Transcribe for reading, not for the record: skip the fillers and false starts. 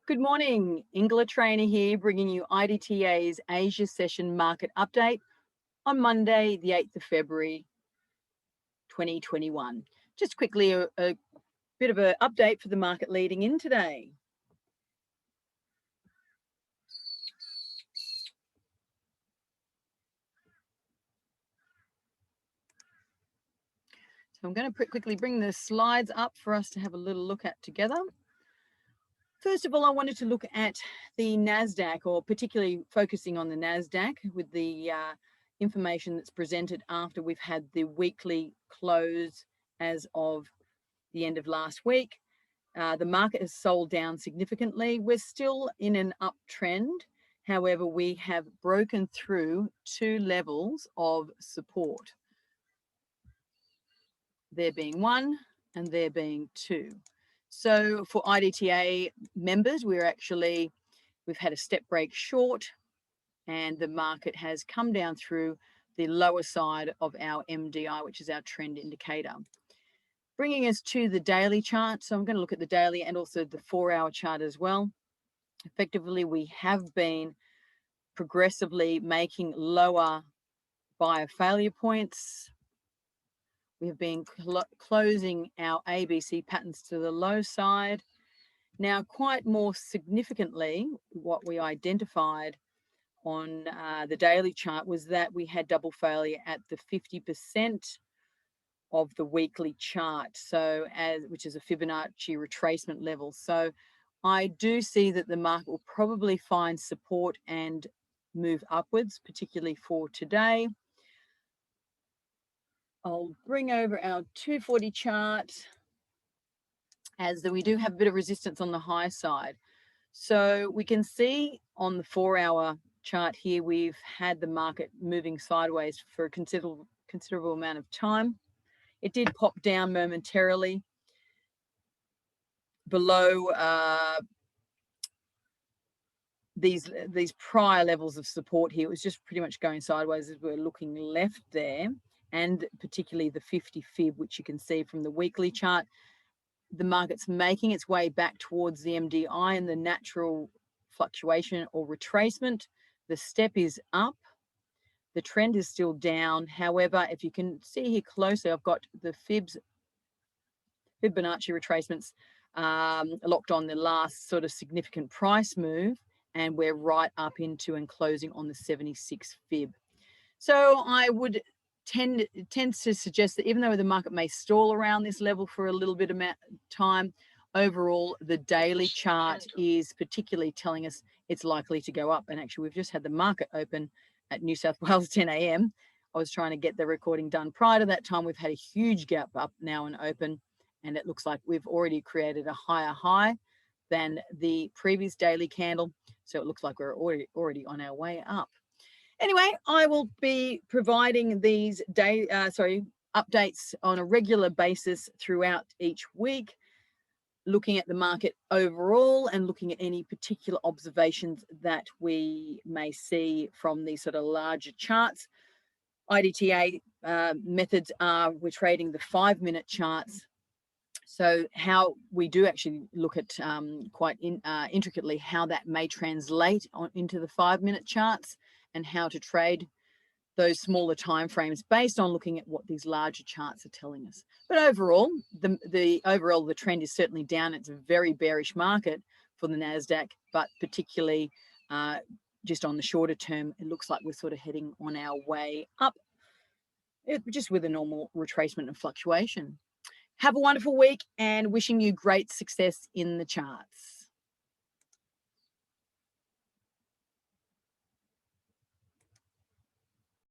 Good morning, Ingela Trainer here, bringing you IDTA's Asia Session Market Update on Monday, the 8th of February, 2021. Just quickly, a bit of an update for the market leading in today. So I'm going to quickly bring the slides up for us to have a little look at together. First of all, I wanted to look at the NASDAQ, or particularly focusing on the NASDAQ with the information that's presented after we've had the weekly close as of the end of last week. The market has sold down significantly. We're still in an uptrend. However, we have broken through two levels of support. There being one and there being two. So for IDTA members, we've had a step break short, and the market has come down through the lower side of our MDI, which is our trend indicator. Bringing us to the daily chart. So I'm going to look at the daily and also the 4-hour chart as well. Effectively, we have been progressively making lower buyer failure points. We have been closing our ABC patterns to the low side. Now, quite more significantly, what we identified on the daily chart was that we had double failure at the 50% of the weekly chart, so which is a Fibonacci retracement level. So I do see that the market will probably find support and move upwards, particularly for today. I'll bring over our 240 chart, as we do have a bit of resistance on the high side. So we can see on the 4-hour chart here, we've had the market moving sideways for a considerable amount of time. It did pop down momentarily below these prior levels of support here. It was just pretty much going sideways as we're looking left there, and particularly the 50 fib, which you can see from the weekly chart. The market's making its way back towards the MDI and the natural fluctuation or retracement. The step is up. The trend is still down. However, if you can see here closely, I've got the Fibonacci retracements locked on the last sort of significant price move, and we're right up into and closing on the 76 fib. So I would tend to suggest that even though the market may stall around this level for a little bit of time, overall the daily chart is particularly telling us it's likely to go up. And actually, we've just had the market open at New South Wales 10 a.m. I was trying to get the recording done prior to that time. We've had a huge gap up now and open, and it looks like we've already created a higher high than the previous daily candle. So it looks like we're already on our way up. Anyway, I will be providing these updates on a regular basis throughout each week, looking at the market overall and looking at any particular observations that we may see from these sort of larger charts. IDTA methods are, we're trading the 5-minute charts. So how we do actually look at quite intricately how that may translate into the 5-minute charts, and how to trade those smaller time frames based on looking at what these larger charts are telling us. But overall, the trend is certainly down. It's a very bearish market for the NASDAQ, but particularly just on the shorter term, it looks like we're sort of heading on our way up, just with a normal retracement and fluctuation. Have a wonderful week, and wishing you great success in the charts.